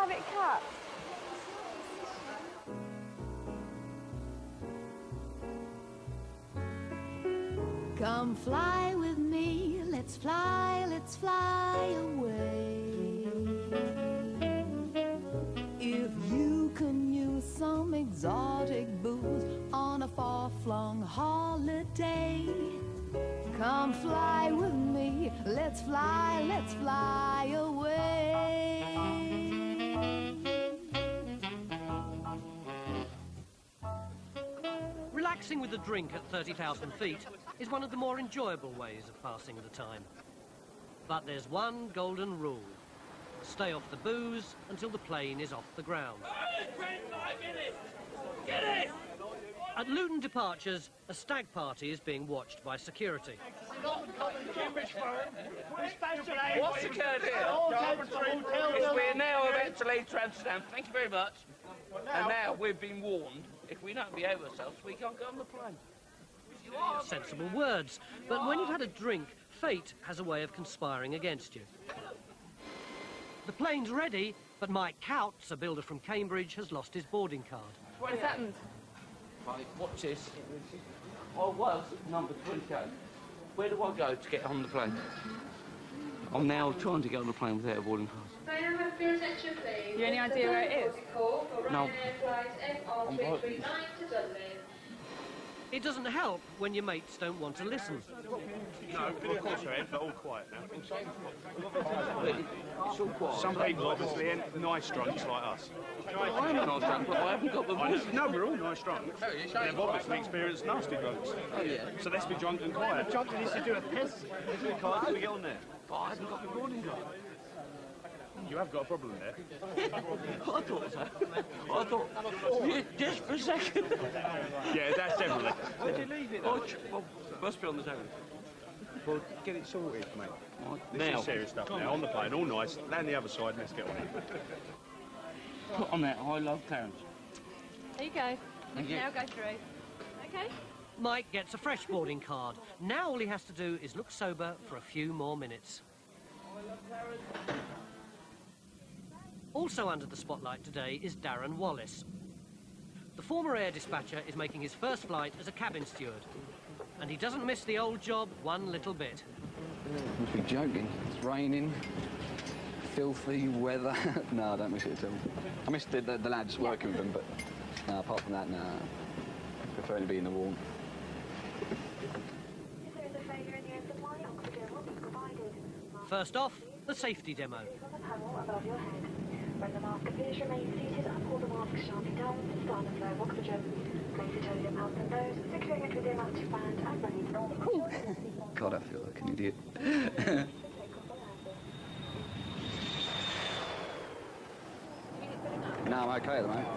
have it cut. Come fly with me, let's fly away. If you can use some exotic booze on a far-flung holiday, come fly with me, let's fly away. Relaxing with a drink at 30,000 feet is one of the more enjoyable ways of passing the time. But there's one golden rule. Stay off the booze until the plane is off the ground. 5 minutes! Get it! At Luton departures, a stag party is being watched by security. What's occurred here is we're now about to leave Amsterdam. Thank you very much. And now we've been warned, if we don't behave ourselves, we can't go on the plane. Sensible words, but when you've had a drink, fate has a way of conspiring against you. The plane's ready, but Mike Coutts, a builder from Cambridge, has lost his boarding card. What's happened? Right, watch this. I was number 28. Where do I go to get on the plane? I'm now trying to get on the plane without a boarding pass. May I have your attention, please? You any idea where it is? Call for No. Ryanair flight MR339 to Dublin. It doesn't help when your mates don't want to listen. No, of course I am, but all quiet now. It's all quiet. Some people obviously ain't nice drunks like us. I'm not drunk, but I haven't got the voice. No, we're all nice drunks. They've obviously experienced nasty drunks. Oh, yeah. So let's be drunk and quiet. Drunk needs to do a piss. How do we get on there? But I haven't got the boarding card. You have got a problem there. I thought so. I thought, yeah, just for a second. Yeah, that's definitely. Where'd you leave it? Well, must be on the table. Well, get it sorted, mate. Right. This Now, is serious stuff now. On the plane, all nice. Land the other side and let's get on it. put on that I love Clarence. There you go. You Thank can you. now go through. Okay. Mike gets a fresh boarding card. Now all he has to do is look sober for a few more minutes. Also under the spotlight today is Darren Wallace. The former air dispatcher is making his first flight as a cabin steward. And he doesn't miss the old job one little bit. You must be joking. It's raining, filthy weather. No, I don't miss it at all. I miss the lads working with them, but no, apart from that, no. Prefer to be in the warmth. First off, the safety demo. When the mask appears, remain seated and pull the mask sharply down to start the flow of oxygen. Place it over your mouth and nose, securing it with the elastic band and breathe normally. God, I feel like an idiot. No, I'm okay at the moment.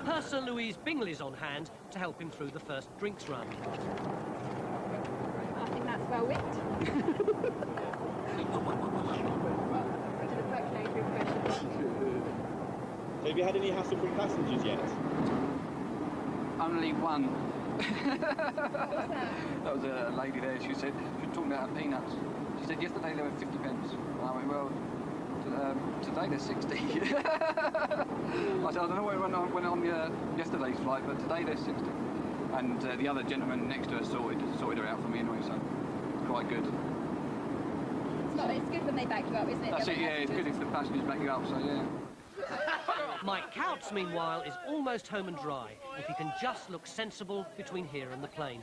Purser Louise Bingley's on hand to help him through the first drinks run. I think that's well whipped. Have you had any hassle from passengers yet? Only one. That was a lady there. She said, she was talking about her peanuts. She said yesterday they were 50 pence. And I went, well, today they're 60. I said, I don't know where I went on yesterday's flight, but today they're 60. And the other gentleman next to her sorted her out for me anyway, so it's quite good. It's good when they back you up, isn't it? That's it, yeah, it's good if the passengers back you up, so yeah. Mike Coutts, meanwhile, is almost home and dry, if he can just look sensible between here and the plane.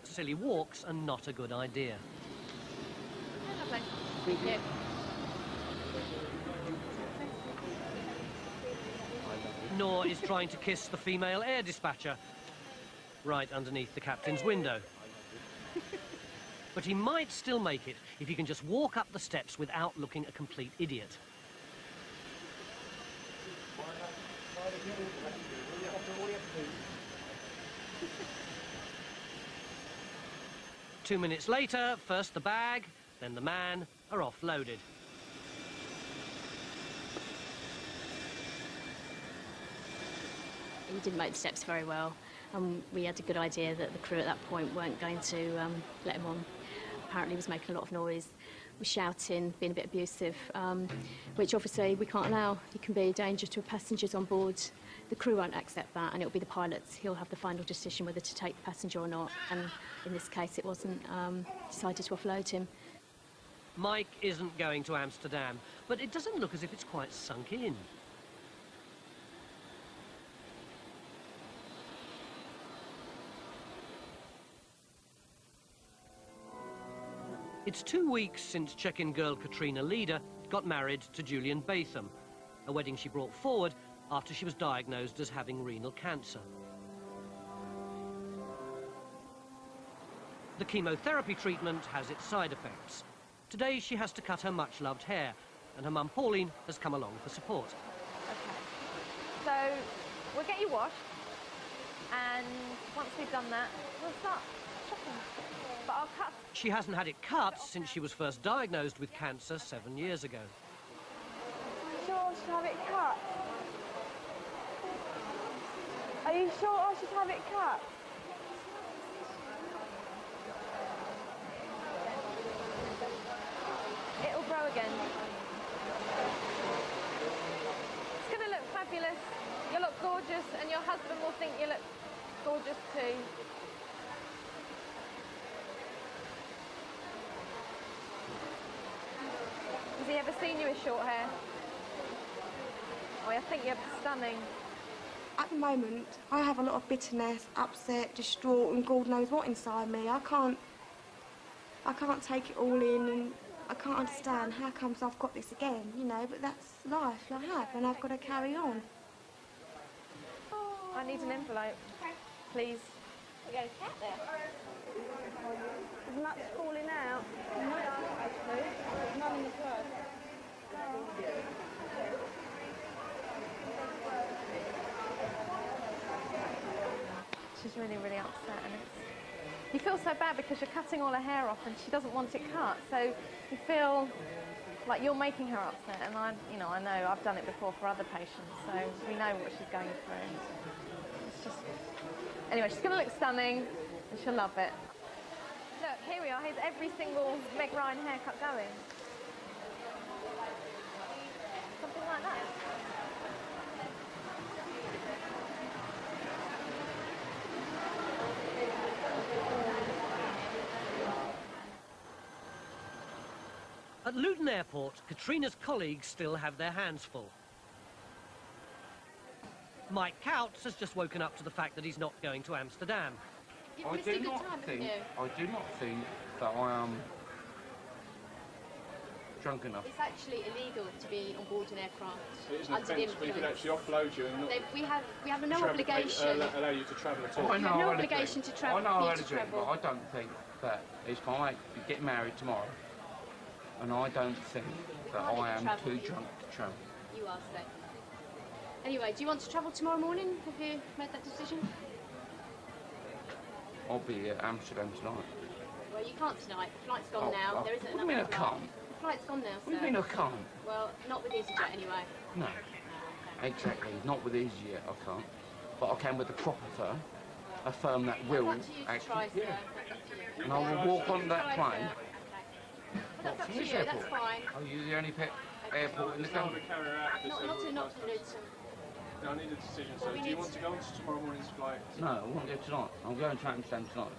Silly walks are not a good idea. Lovely. Thank you. Nor is trying to kiss the female air dispatcher right underneath the captain's window. But he might still make it if he can just walk up the steps without looking a complete idiot. Two minutes later, first the bag, then the man are offloaded. He didn't make the steps very well. We had a good idea that the crew at that point weren't going to let him on. Apparently he was making a lot of noise. was shouting, being a bit abusive, which obviously we can't allow. He can be a danger to passengers on board. The crew won't accept that, and it'll be the pilot. He'll have the final decision whether to take the passenger or not, and in this case it wasn't. Decided to offload him. Mike isn't going to Amsterdam, but it doesn't look as if it's quite sunk in. It's 2 weeks since check-in girl Katrina Leader got married to Julian Batham, a wedding she brought forward after she was diagnosed as having renal cancer. The chemotherapy treatment has its side effects. Today she has to cut her much-loved hair, and her mum Pauline has come along for support. Okay. So we'll get you washed, and once we've done that, we'll start shopping. But I'll cut. She hasn't had it cut since she was first diagnosed with cancer 7 years ago. Are you sure I should have it cut? Are you sure I should have it cut? It'll grow again. It's going to look fabulous. You'll look gorgeous, and your husband will think you look gorgeous too. Has he ever seen you with short hair? Oh, I think you're stunning. At the moment, I have a lot of bitterness, upset, distraught, and God knows what inside me. I can't take it all in, and I can't understand how comes I've got this again, you know, but that's life I have, and I've got to carry on. I need an envelope, please. We got a cat there. Is Max falling out? No, actually. There's none in the purse. She's really, really upset, and you feel so bad because you're cutting all her hair off, and she doesn't want it cut. So you feel like you're making her upset, and I know I've done it before for other patients, so we know what she's going through. It's just anyway, she's going to look stunning, and she'll love it. Look, here we are. Here's every single Meg Ryan haircut going. Something like that. At Luton Airport, Katrina's colleagues still have their hands full. Mike Coutts has just woken up to the fact that he's not going to Amsterdam. I do not think that I am drunk enough. It's actually illegal to be on board an aircraft. It is an offence. We could actually offload you and not we have no obligation. allow you to travel at all. I know, no I had a obligation drink. to travel. I know I for had you a to drink, travel. but I don't think that if I get married tomorrow, and I don't think that Why don't I you am travel? too drunk to travel. You are safe. Anyway, do you want to travel tomorrow morning? Have you made that decision? I'll be at Amsterdam tonight. Well, you can't tonight. The flight's gone now. There isn't What do you another mean I flight. can't? The flight's gone now, What do you sir. mean I can't? Well, not with Easyjet anyway. No, exactly. Not with Easyjet, I can't. But I can with the proper firm. A firm that will That's up to you to try, sir. That's up to you. And I will walk on that Try, plane. sir. Okay. Well, that's up From to this you. airport? That's fine. Are you the only airport in the country? Not to Luton. No, I need a decision. So, Well, we do you need want to go on to tomorrow morning's flight? No, I won't go tonight. I'm going to Amsterdam tonight.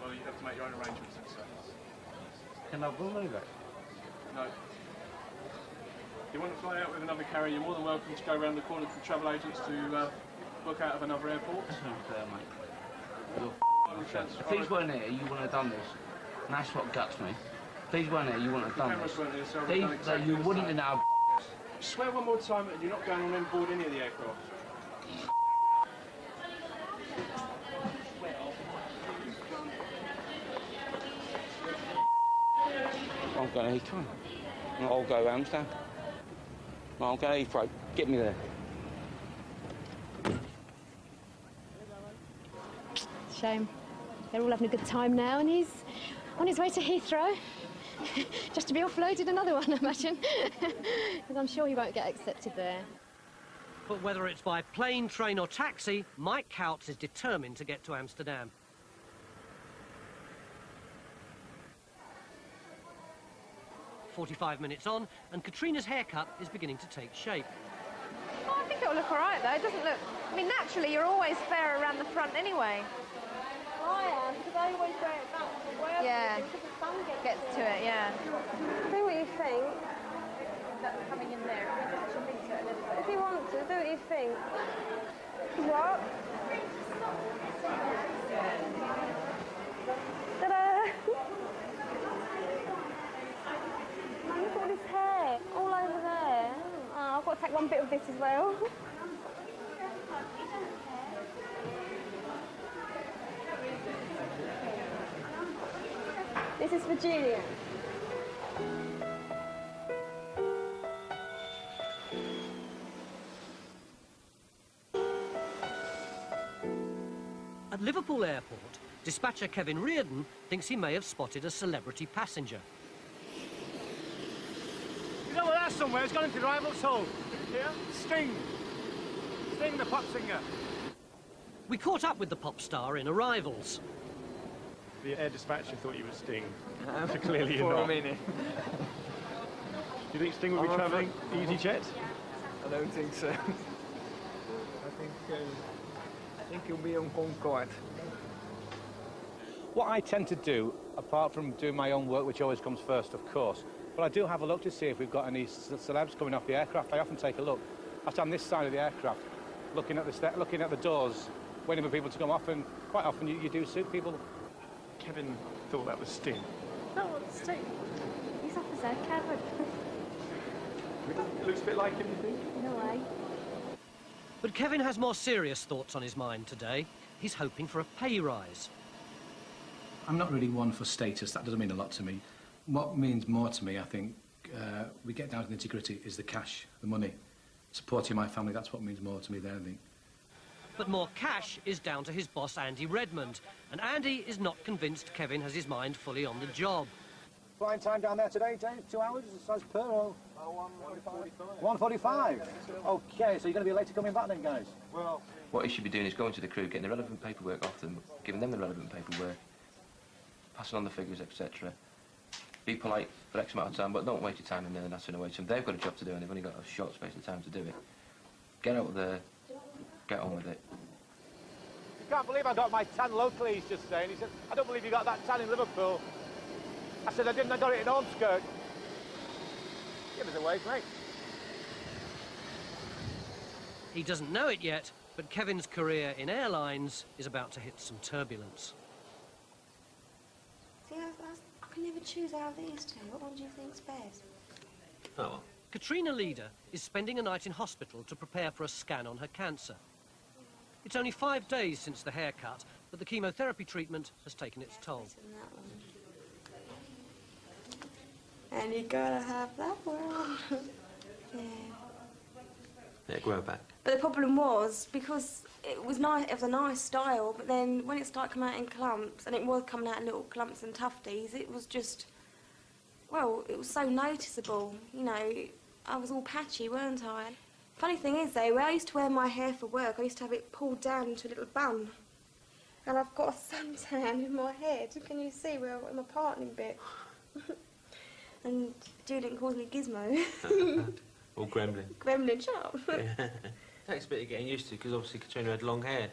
Well, you have to make your own arrangements. So. Can I believe it? No. If you want to fly out with another carrier, you're more than welcome to go around the corner to travel agents to book out of another airport. That's not fair, mate. If these weren't here, you wouldn't have done this. And that's what guts me. If these weren't here, you wouldn't have done Cameras this. weren't here, so I would've done exactly You the wouldn't same. have now. Swear one more time that you're not going on board any of the aircraft. I'm going to Heathrow. I'll go to Amsterdam. I'll go to Heathrow. Get me there. Shame. They're all having a good time now, and he's on his way to Heathrow. Just to be offloaded another one, I imagine. Because I'm sure he won't get accepted there. But whether it's by plane, train or taxi, Mike Coutts is determined to get to Amsterdam. 45 minutes on, and Katrina's haircut is beginning to take shape. Oh, I think it'll look all right, though. It doesn't look... I mean, naturally, you're always fairer around the front anyway. I am, because I always wear it back for work. Yeah. Because the sun Gets to it, yeah. Do what you think. That's coming in there. If we just chop into it a little bit. If you want to, do what you think. What? Ta-da! Man, look at all this hair. All over there. Oh, I've got to take one bit of this as well. This is for Julia. At Liverpool Airport, dispatcher Kevin Reardon thinks he may have spotted a celebrity passenger. You know where that's somewhere? It's gone into the rival's hole. Here? Sting. Sting, the pop singer. We caught up with the pop star in Arrivals. The air dispatcher thought you were Sting. So clearly you're For not. a minute. Do you think Sting will be travelling Easyjet? I don't think so. I think he'll be on Concorde. What I tend to do, apart from doing my own work, which always comes first, of course, but I do have a look to see if we've got any celebs coming off the aircraft. I often take a look. I stand this side of the aircraft, looking at the doors, waiting for people to come off, and quite often you do suit people. Kevin thought that was Sting. That one's Sting. He's Officer Kevin. It looks a bit like him, you think? No way. But Kevin has more serious thoughts on his mind today. He's hoping for a pay rise. I'm not really one for status. That doesn't mean a lot to me. What means more to me, I think, we get down to the nitty-gritty, is the cash, the money. Supporting my family, that's what means more to me than anything. But more cash is down to his boss, Andy Redmond. And Andy is not convinced Kevin has his mind fully on the job. Flying time down there today, Dave? 2 hours as per or? 1:45. Okay, so you're going to be late to coming back then, guys? Well, what he should be doing is going to the crew, getting the relevant paperwork off them, giving them the relevant paperwork, passing on the figures, etc. Be polite for X amount of time, but don't waste your time in there and nattering away to them. They've got a job to do and they've only got a short space of time to do it. Get out there, get on with it. You can't believe I got my tan locally, he's just saying. He said, I don't believe you got that tan in Liverpool. I said, I didn't, I got it in Ormskirk. Give us a wave, mate. He doesn't know it yet, but Kevin's career in airlines is about to hit some turbulence. See, I can never choose out of these two. What one do you think's best? Oh, well. Katrina Leader is spending a night in hospital to prepare for a scan on her cancer. It's only 5 days since the haircut, but the chemotherapy treatment has taken its toll. And you gotta have that one. Yeah. Yeah, grow back. But the problem was, because it was nice, it was a nice style, but then when it started coming out in clumps, and it was coming out in little clumps and tufties, it was just, well, it was so noticeable, you know. I was all patchy, weren't I? Funny thing is, though, where I used to wear my hair for work, I used to have it pulled down into a little bun. And I've got a suntan in my head. Can you see where I'm a parting bit? And Julian calls me Gizmo. Or Gremlin. Gremlin, shut up. Yeah. Takes a bit of getting used to, because obviously Katrina had long hair.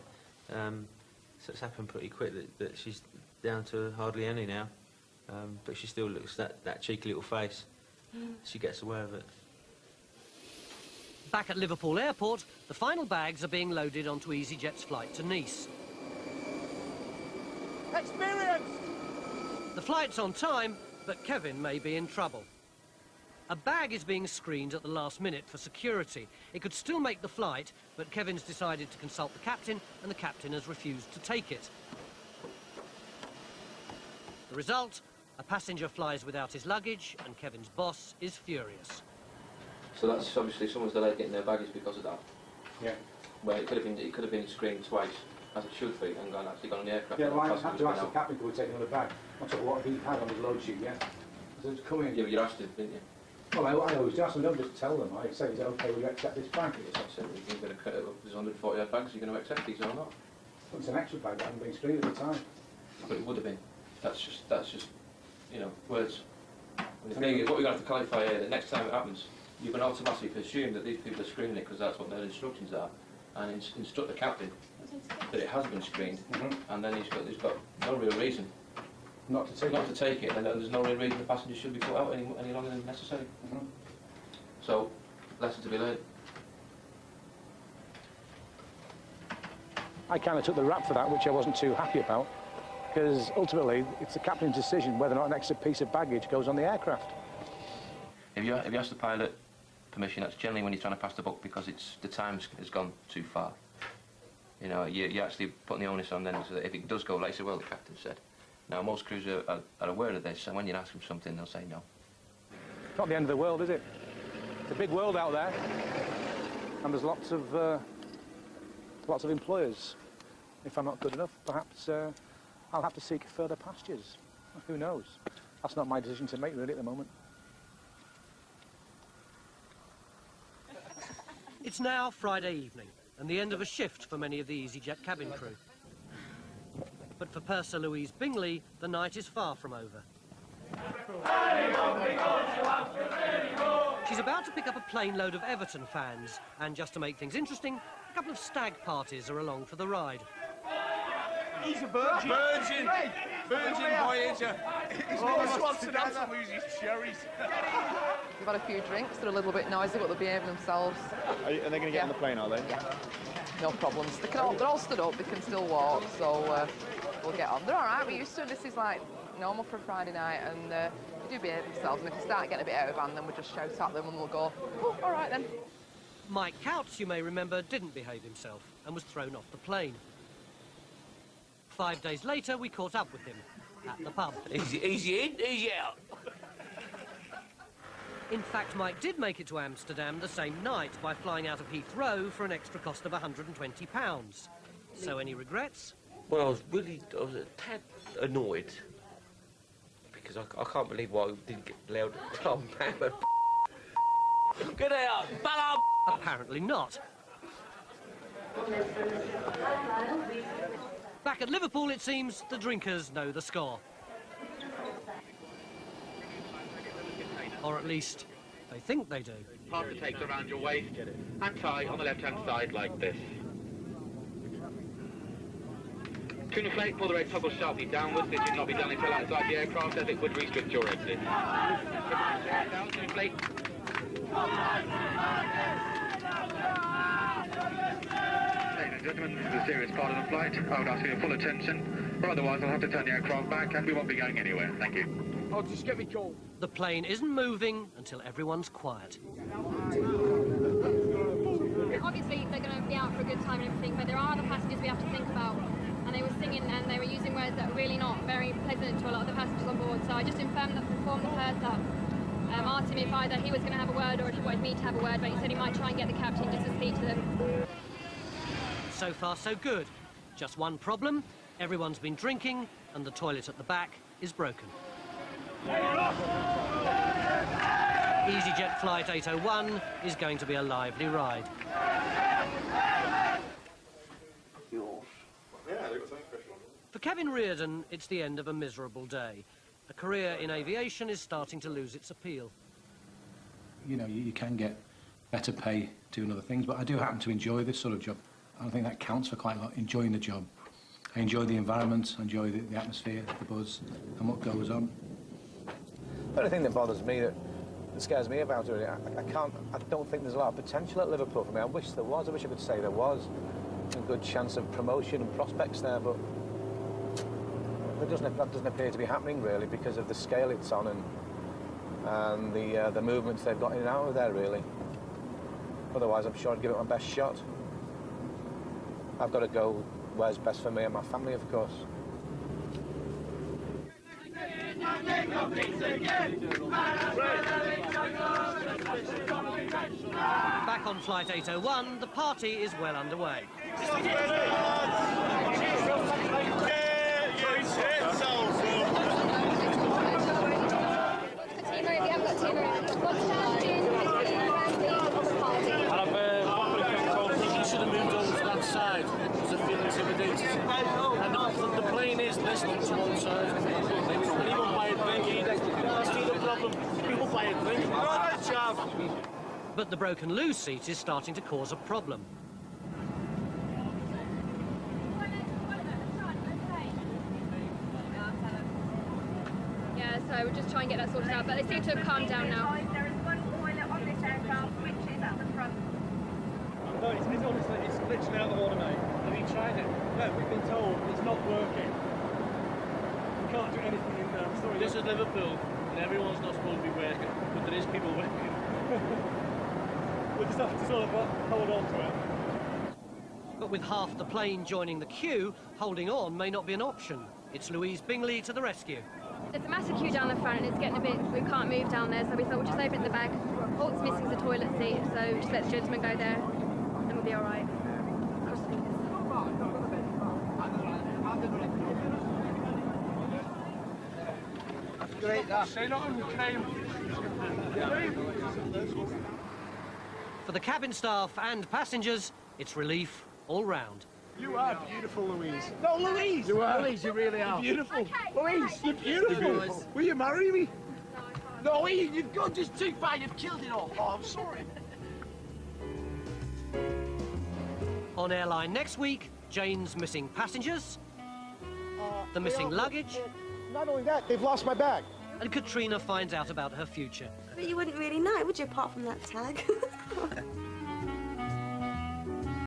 So it's happened pretty quick that she's down to hardly any now. But she still looks that cheeky little face. She gets aware of it. Back at Liverpool Airport, the final bags are being loaded onto Easyjet's flight to Nice. Experience! The flight's on time, but Kevin may be in trouble. A bag is being screened at the last minute for security. It could still make the flight, but Kevin's decided to consult the captain, and the captain has refused to take it. The result? A passenger flies without his luggage, and Kevin's boss is furious. So that's obviously someone's delayed getting their baggage because of that. Yeah. Well, it could have been screened twice, as it should be, and actually gone on the aircraft. Yeah, well, I had to ask the captain could we take another bag. On top of what he had on his load sheet, yeah. So it's coming. Yeah, but you asked him, didn't you? Well, I always do ask them, don't just tell them. I say, is it okay, will you accept this bag? I said, you're going to cut it up. There's 140 odd bags, you're going to accept these or not? Well, it's an extra bag that hadn't been screened at the time. But it would have been. That's just, you know, words. And the thing is, what we're going to have to clarify here, that next time it happens, you can automatically presume that these people are screening it because that's what their instructions are, and instruct the captain that it has been screened, and then he's got no real reason not to take it, and there's no real reason the passengers should be put out any longer than necessary. So, lesson to be learned. I kind of took the rap for that, which I wasn't too happy about, because ultimately it's the captain's decision whether or not an extra piece of baggage goes on the aircraft. If you ask the pilot permission, that's generally when you're trying to pass the buck because the time has gone too far. You know, you're actually putting the onus on then, so that if it does go later, well, the captain said. Now, most crews are aware of this, and when you ask them something, they'll say no. Not the end of the world, is it? It's a big world out there, and there's lots of employers. If I'm not good enough, perhaps I'll have to seek further pastures. Who knows? That's not my decision to make, really, at the moment. It's now Friday evening, and the end of a shift for many of the Easyjet cabin crew. But for Purser Louise Bingley, the night is far from over. She's about to pick up a plane load of Everton fans, and just to make things interesting, a couple of stag parties are along for the ride. He's a virgin. Virgin Voyager. He's always wants to dance and lose his cherries. We've had a few drinks. They're a little bit noisy, but they're behaving themselves. Are they going to get on the plane, are they? Yeah. No problems. They're all stood up. They can still walk, so we'll get on. They're all right. We're used to it. This is like normal for a Friday night, and they do behave themselves. And if they start getting a bit out of hand, then we just shout at them and we'll go, oh, all right then. Mike Couts, you may remember, didn't behave himself and was thrown off the plane. 5 days later, we caught up with him at the pub. Easy in, easy out. In fact, Mike did make it to Amsterdam the same night by flying out of Heathrow for an extra cost of £120. So any regrets? Well, I was a tad annoyed because I can't believe why we didn't get allowed to come back. Get out, ballad! Apparently not. Back at Liverpool, it seems, the drinkers know the score. Or at least, they think they do. Pass the tapes around your waist and tie on the left-hand side like this. Tuna flake, pull the red toggle sharply downwards. This should not be done until outside the aircraft, as it would restrict your exit. Down, tuna flake. Ladies and gentlemen, this is a serious part of the flight. I would ask for your full attention, or otherwise I'll have to turn the aircraft back and we won't be going anywhere. Thank you. Oh, just get me call. The plane isn't moving until everyone's quiet. Obviously, they're going to be out for a good time and everything, but there are other passengers we have to think about. And they were singing and they were using words that were really not very pleasant to a lot of the passengers on board. So I just informed the purser, asked him if either he was going to have a word or if he wanted me to have a word, but he said he might try and get the captain just to speak to them. So far, so good. Just one problem. Everyone's been drinking and the toilet at the back is broken. Easyjet Flight 801 is going to be a lively ride. For Kevin Reardon, it's the end of a miserable day. A career in aviation is starting to lose its appeal. You know, you can get better pay doing other things, but I do happen to enjoy this sort of job. I think that counts for quite a lot, enjoying the job. I enjoy the environment, I enjoy the atmosphere, the buzz, and what goes on. The only thing that bothers me, that scares me about it, I don't think there's a lot of potential at Liverpool for me. I wish there was. I wish I could say there was a good chance of promotion and prospects there, but that doesn't appear to be happening really because of the scale it's on and the movements they've got in and out of there really. Otherwise, I'm sure I'd give it my best shot. I've got to go where's best for me and my family, of course. Back on Flight 801, the party is well underway. The plane is listening to one side. Anyone buy a drink, that's the problem. But the broken loo seat is starting to cause a problem. Yeah, so we'll just try and get that sorted out, but they seem to have calmed down now. There is one toilet on this aircraft, which is at the front. No, it's honestly, it's literally out of order, mate. Have you tried it? No, we've been told it's not working. We can't do anything in there. I'm sorry. This is Liverpool, and everyone's not supposed to be working, but there is people working. We just have to sort of hold on to it. But with half the plane joining the queue, holding on may not be an option. It's Louise Bingley to the rescue. There's a massive queue down the front and it's getting a bit, we can't move down there, so we thought we'll just open it at the back. All that's missing is the toilet seat, so just let the gentleman go there and we'll be all right. Cross the fingers. That's great, that. Say nothing, For the cabin staff and passengers, it's relief all round. You are beautiful, Louise. No, Louise! You are. Louise, you really are. You're beautiful. Okay. Louise, you're beautiful. Will you marry me? No, Ian, you've gone just too far. You've killed it all. Oh, I'm sorry. On Airline next week, Jane's missing passengers, the missing luggage, Not only that, they've lost my bag. and Katrina finds out about her future. But you wouldn't really know, would you, apart from that tag?